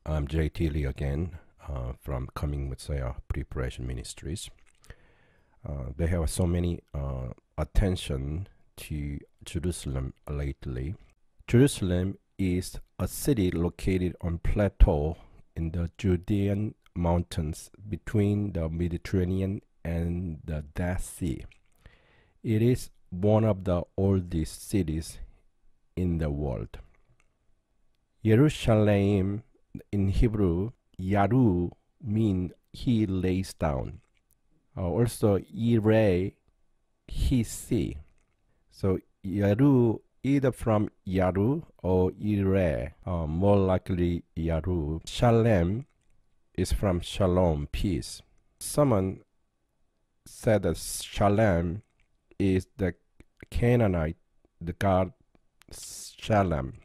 I'm J.T. Lee again from Coming Messiah Preparation Ministries. They have so many attention to Jerusalem lately. Jerusalem is a city located on plateau in the Judean mountains between the Mediterranean and the Dead Sea. It is one of the oldest cities in the world. Jerusalem in Hebrew, Yaru, means he lays down. Also, Ire, he see. So, Yaru, either from Yaru or Ire, more likely Yaru. Shalem is from Shalom, peace. Someone said that Shalem is the Canaanite, the god Shalem.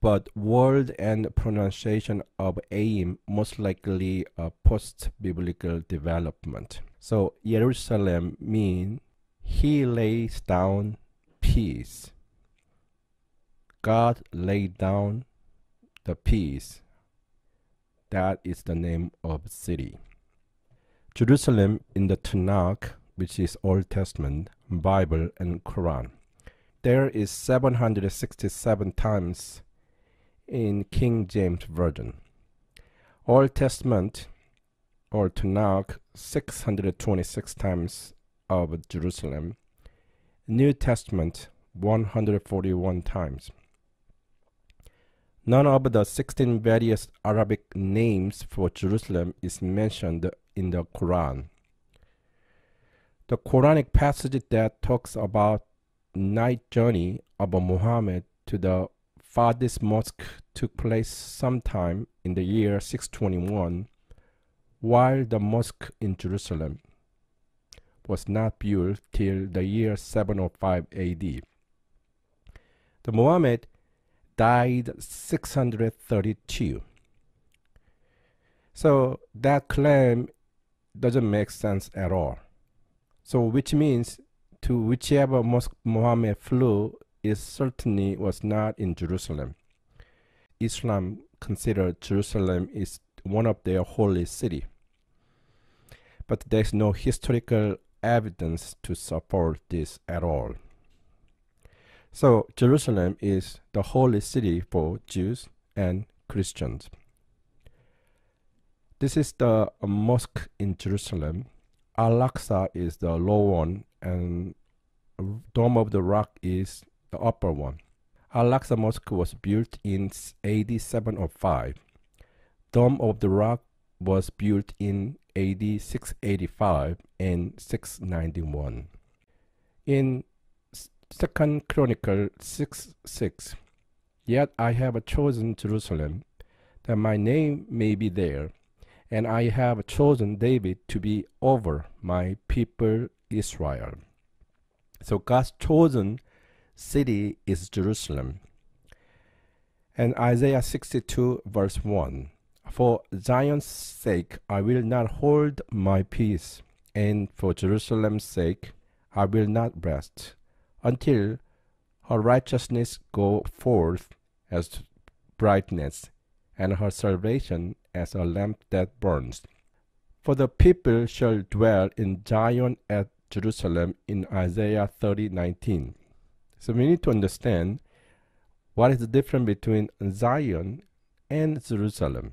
But word and pronunciation of aim most likely a post-biblical development. So Jerusalem means he lays down peace. God laid down the peace. That is the name of the city. Jerusalem in the Tanakh, which is Old Testament, Bible, and Quran. There is 767 times in King James Version. Old Testament or Tanakh 626 times of Jerusalem. New Testament 141 times. None of the 16 various Arabic names for Jerusalem is mentioned in the Quran. The Quranic passage that talks about night journey of Muhammad to the farthest mosque took place sometime in the year 621, while the mosque in Jerusalem was not built till the year 705 AD. The Muhammad died 632. So that claim doesn't make sense at all. So which means to whichever mosque Muhammad flew, it certainly was not in Jerusalem. Islam considered Jerusalem is one of their holy city. But there is no historical evidence to support this at all. So Jerusalem is the holy city for Jews and Christians. This is the mosque in Jerusalem. Al-Aqsa is the lower one and Dome of the Rock is the upper one. Al-Aqsa Mosque was built in AD 705. Dome of the Rock was built in AD 685 and 691. In 2 Chronicle 6:6, yet I have chosen Jerusalem, that my name may be there, and I have chosen David to be over my people Israel. So God's chosen city is Jerusalem. And Isaiah 62 verse 1, for Zion's sake I will not hold my peace, and for Jerusalem's sake I will not rest, until her righteousness go forth as brightness, and her salvation as a lamp that burns. For the people shall dwell in Zion at Jerusalem in Isaiah 30:19. So we need to understand what is the difference between Zion and Jerusalem.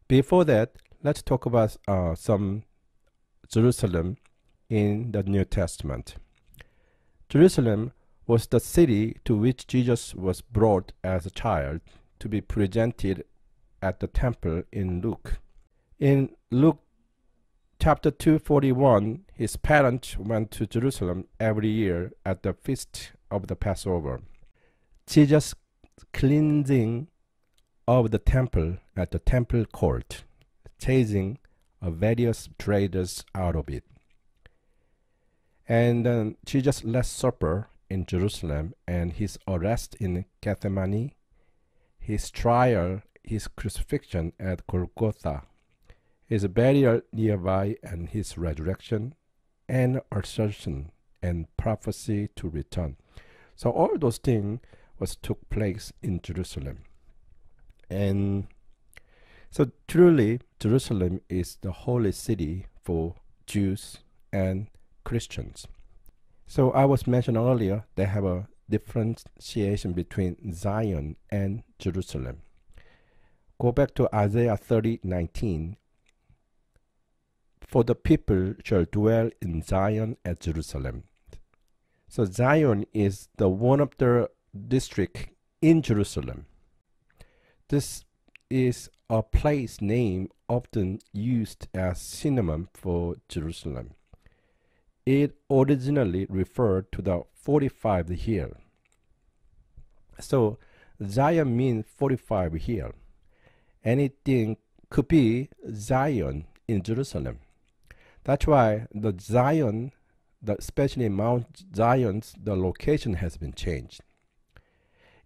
Before that, let's talk about some Jerusalem in the New Testament. Jerusalem was the city to which Jesus was brought as a child to be presented at the temple in Luke. In Luke chapter 2:41, his parents went to Jerusalem every year at the feast of the Passover. Jesus' cleansing of the temple at the temple court, chasing various traders out of it. And then Jesus' Last Supper in Jerusalem and his arrest in Gethsemane, his trial, his crucifixion at Golgotha, his burial nearby, and his resurrection and ascension and prophecy to return. So all those things took place in Jerusalem. And so truly, Jerusalem is the holy city for Jews and Christians. So I was mentioned earlier, they have a differentiation between Zion and Jerusalem. Go back to Isaiah 30:19. For the people shall dwell in Zion at Jerusalem. So Zion is the one of the district in Jerusalem. This is a place name often used as synonym for Jerusalem. It originally referred to the 45 hill. So Zion means 45 hill. Anything could be Zion in Jerusalem. That's why the Zion, especially Mount Zion's, the location has been changed.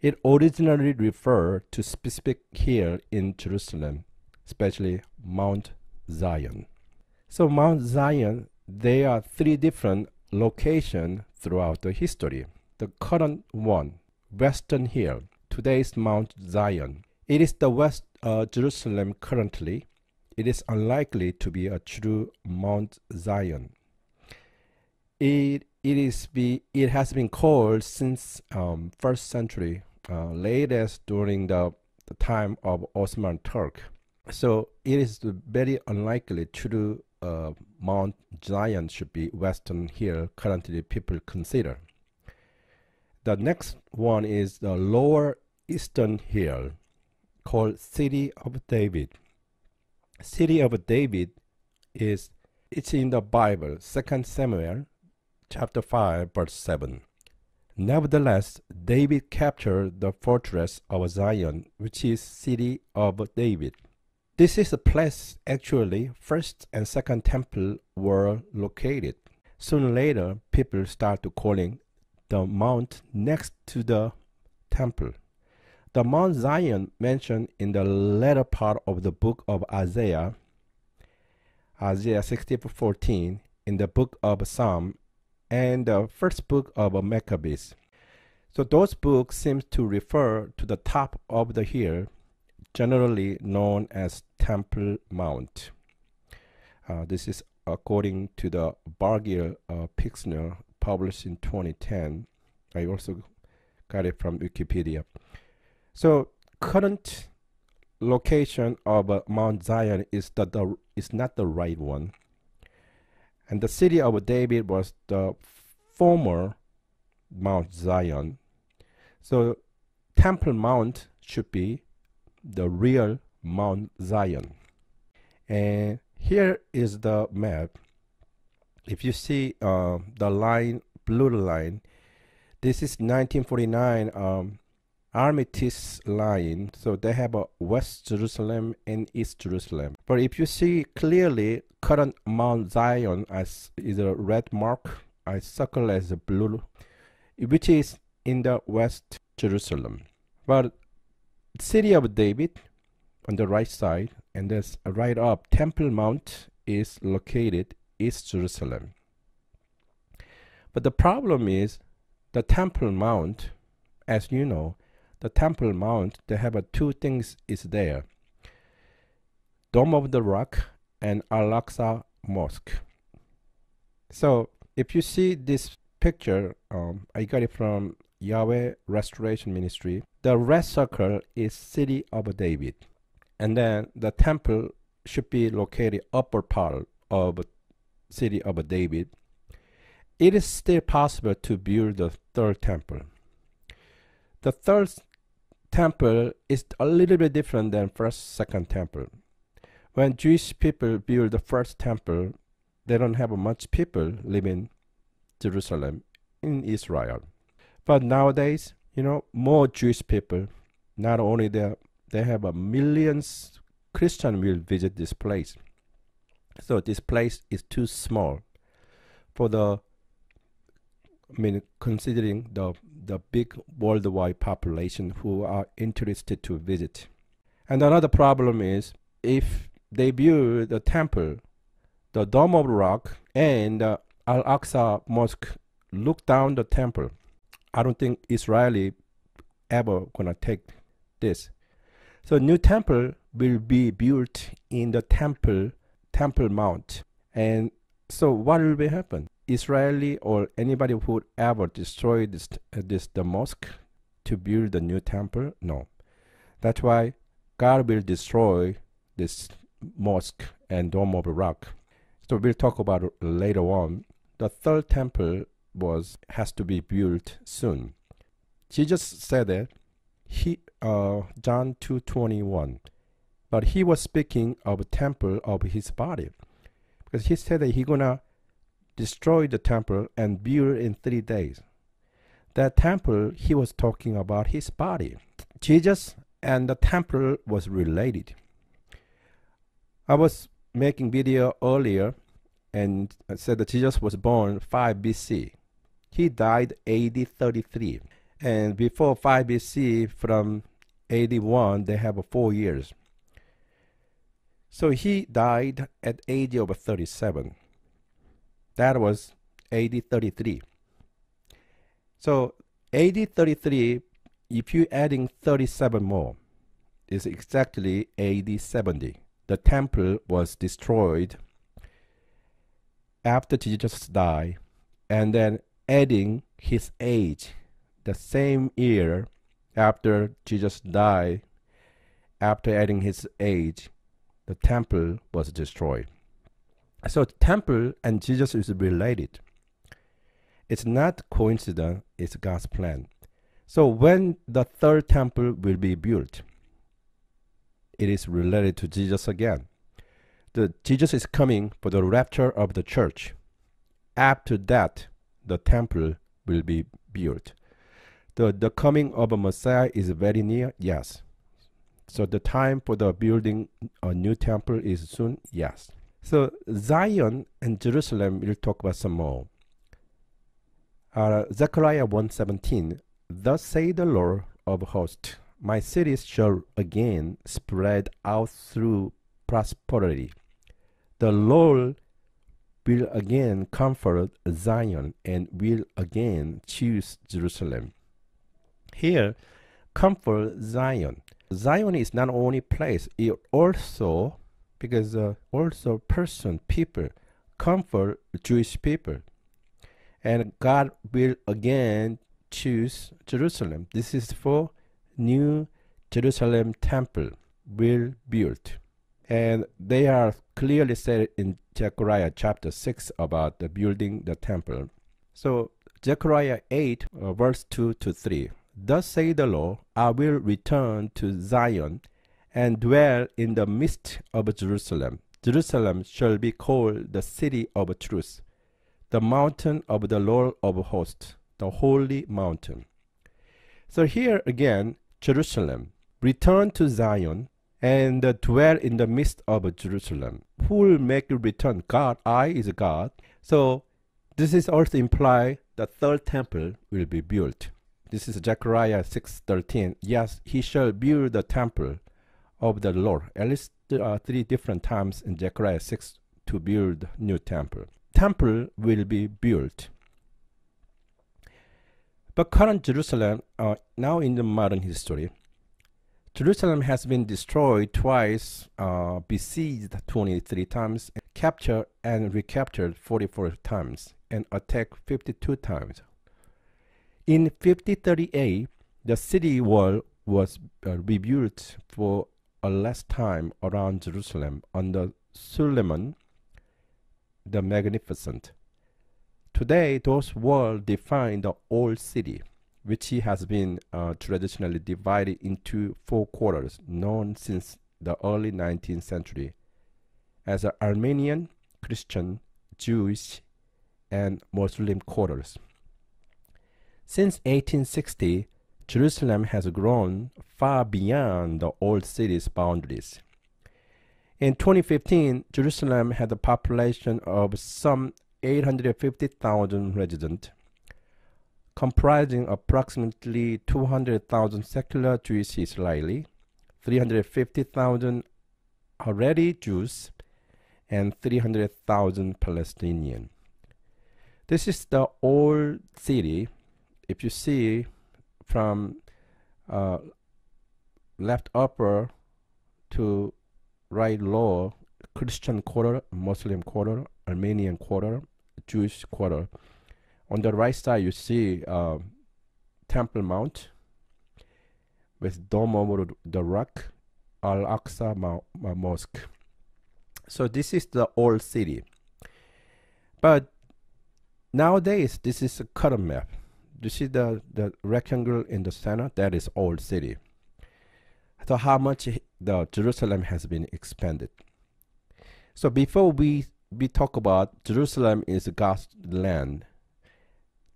It originally referred to specific hill in Jerusalem, especially Mount Zion. So Mount Zion, there are three different locations throughout the history. The current one, Western Hill, today's Mount Zion. It is the West Jerusalem currently. It is unlikely to be a true Mount Zion. It has been called since 1st century, latest during the time of Ottoman Turk. So it is very unlikely true Mount Zion should be Western Hill currently people consider. The next one is the Lower Eastern Hill, called City of David. City of David it's in the Bible, 2 Samuel chapter 5 verse 7. Nevertheless, David captured the fortress of Zion, which is City of David. This is a place actually first and second temple were located. Soon later, people started calling the mount next to the temple. The Mount Zion mentioned in the latter part of the book of Isaiah 60:14, in the book of Psalm, and the first book of Maccabees. So those books seem to refer to the top of the hill, generally known as Temple Mount. This is according to the Bargiel Pixner, published in 2010. I also got it from Wikipedia. So current location of Mount Zion is not the right one. And the City of David was the former Mount Zion. So Temple Mount should be the real Mount Zion. And here is the map. If you see the line, blue line, this is 1949 Armistice line. So they have a West Jerusalem and East Jerusalem. But if you see clearly, current Mount Zion is a red mark. I circle as a blue, which is in the West Jerusalem. But City of David on the right side, and there's right up, Temple Mount is located East Jerusalem. But the problem is the Temple Mount, as you know, the Temple Mount, they have two things is there. Dome of the Rock and Al-Aqsa Mosque. So if you see this picture, I got it from Yahweh Restoration Ministry. The red circle is City of David. And then the temple should be located upper part of City of David. It is still possible to build the third temple. The third temple is a little bit different than second temple. When Jewish people build the first temple, they don't have much people living in Jerusalem, in Israel. But nowadays, more Jewish people, not only they have millions Christians will visit this place. So this place is too small for considering the big worldwide population who are interested to visit. And another problem is if they build the temple, the Dome of Rock and Al-Aqsa Mosque look down the temple. I don't think Israeli ever gonna take this. So new temple will be built in the Temple Mount. And so what will be happen? Israeli or anybody who would ever destroy the mosque to build the new temple? No. That's why God will destroy this mosque and Dome of Rock. So we'll talk about it later on. The third temple has to be built soon. Jesus said that John 2:21, but he was speaking of a temple of his body, because he said that he's gonna destroy the temple and build in 3 days. That temple, he was talking about his body. Jesus and the temple was related. I was making video earlier and I said that Jesus was born 5 BC. He died AD 33. And before 5 BC, from AD 1, they have 4 years. So he died at age of 37. That was AD 33. So AD 33, if you're adding 37 more, is exactly AD 70. The temple was destroyed after Jesus died, and then adding his age, the same year after Jesus died, after adding his age, the temple was destroyed. So temple and Jesus is related. It's not coincidence, it's God's plan. So when the third temple will be built, it is related to Jesus again. Jesus is coming for the rapture of the church. After that, the temple will be built. The coming of a Messiah is very near, yes. So the time for the building a new temple is soon, yes. So Zion and Jerusalem, we'll talk about some more. Zechariah 1:17, thus say the Lord of hosts, my cities shall again spread out through prosperity. The Lord will again comfort Zion and will again choose Jerusalem. Here, comfort Zion. Zion is not only place, it also, because also person, people, comfort Jewish people. And God will again choose Jerusalem. This is for new Jerusalem temple will built. And they are clearly said in Zechariah chapter 6 about the building the temple. So Zechariah 8 verse 2 to 3. Thus say the Lord, I will return to Zion and dwell in the midst of Jerusalem. Jerusalem shall be called the city of truth, the mountain of the Lord of hosts, the holy mountain. So here again, Jerusalem, return to Zion and dwell in the midst of Jerusalem. Who will make you return? God. I is God. So this is also imply the third temple will be built. This is Zechariah 6:13. Yes, he shall build the temple of the Lord. At least 3 different times in Zechariah 6 to build new temple. Temple will be built. But current Jerusalem, now in the modern history, Jerusalem has been destroyed twice, besieged 23 times, captured and recaptured 44 times, and attacked 52 times. In 5038, the city wall was rebuilt for a last time around Jerusalem under Suleiman the Magnificent. Today, those walls define the old city, which has been traditionally divided into 4 quarters, known since the early 19th century as the Armenian, Christian, Jewish, and Muslim quarters. Since 1860, Jerusalem has grown far beyond the old city's boundaries. In 2015, Jerusalem had a population of some 850,000 residents, comprising approximately 200,000 secular Jewish Israeli, 350,000 Haredi Jews, and 300,000 Palestinians. This is the old city. If you see from left upper to right lower, Christian quarter, Muslim quarter, Armenian quarter, Jewish quarter. On the right side, you see Temple Mount with dome over the rock, Al-Aqsa Mosque. So this is the old city. But nowadays, this is a color map. You see the rectangle in the center? That is old city. So how much the Jerusalem has been expanded. So before we talk about Jerusalem is God's land,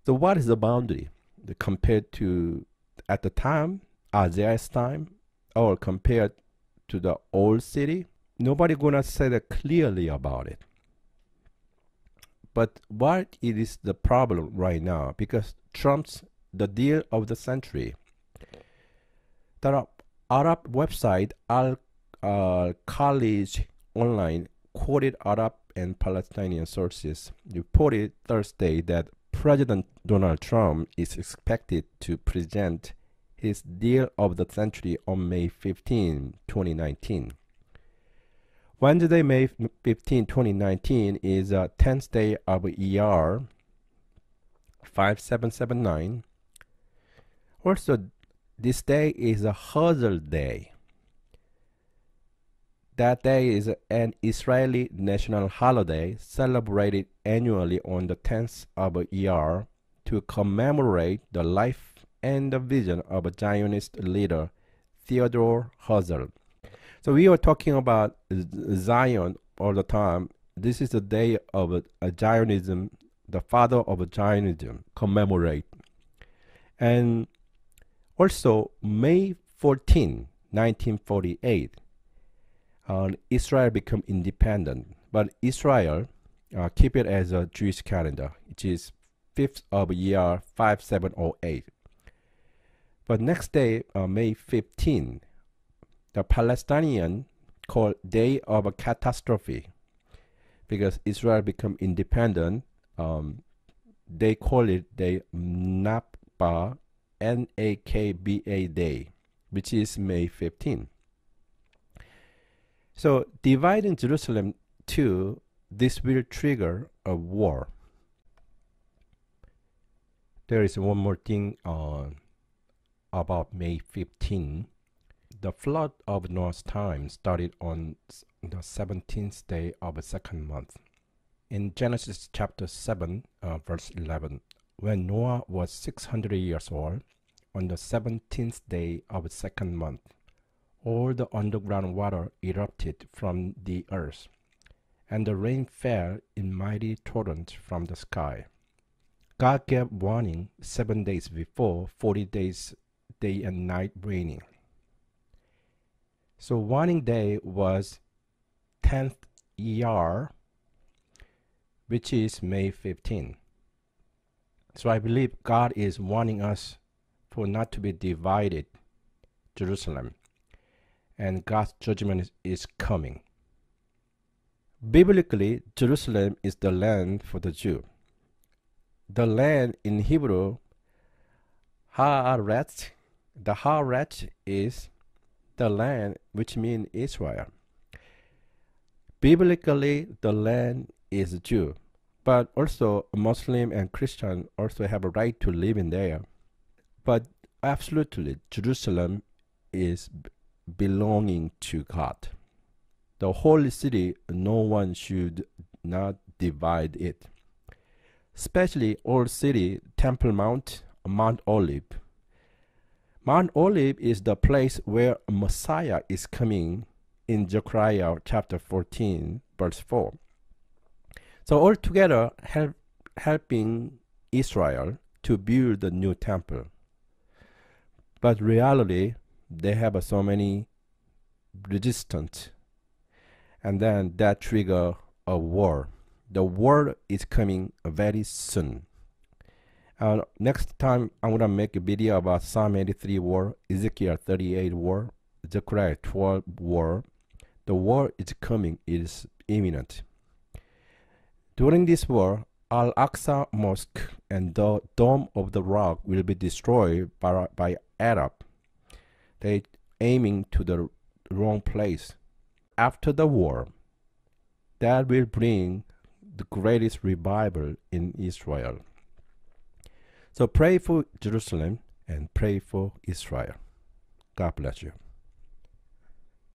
so what is the boundary compared to at the time, Isaiah's time, or compared to the old city? Nobody gonna say that clearly about it. But what it is the problem right now, because Trump's the deal of the century. The Arab website College Online quoted Arab and Palestinian sources reported Thursday that President Donald Trump is expected to present his deal of the century on May 15, 2019. Wednesday, May 15, 2019 is a 10th day of ER 5779. Also, this day is a Hazel Day. That day is an Israeli national holiday celebrated annually on the 10th of ER to commemorate the life and the vision of a Zionist leader, Theodore Herzl. So we are talking about Zion all the time. This is the day of Zionism, the father of Zionism, commemorate. And also May 14, 1948, Israel became independent, but Israel keep it as a Jewish calendar, which is 5th of year 5708. But next day, May 15, the Palestinian called Day of a Catastrophe, because Israel become independent. They call it the Nakba, Nakba Day, which is May 15. So dividing Jerusalem too, this will trigger a war. There is one more thing about May 15. The flood of Noah's time started on the 17th day of the second month. In Genesis chapter 7, verse 11, when Noah was 600 years old, on the 17th day of the second month, all the underground water erupted from the earth, and the rain fell in mighty torrents from the sky. God gave warning 7 days before, 40 days, day and night raining. So warning day was 10th year, which is May 15. So I believe God is warning us for not to be divided, Jerusalem, and God's judgment is coming. Biblically, Jerusalem is the land for the Jew. The land in Hebrew, Haaretz, the Haaretz is the land which means Israel. Biblically, the land is Jew, but also Muslim and Christian also have a right to live in there. But absolutely, Jerusalem is belonging to God. The holy city, no one should not divide it. Especially old city, Temple Mount, Mount Olive. Mount Olive is the place where Messiah is coming in Zechariah chapter 14, verse 4. So altogether, helping Israel to build the new temple. But reality, they have so many resistance, and then that trigger a war. The war is coming very soon. Next time I'm gonna make a video about Psalm 83 war, Ezekiel 38 war, Zechariah 12 war. The war is coming, it is imminent. During this war, Al-Aqsa Mosque and the Dome of the Rock will be destroyed by Arab. aiming to the wrong place. After the war, that will bring the greatest revival in Israel. So pray for Jerusalem and pray for Israel. God bless you.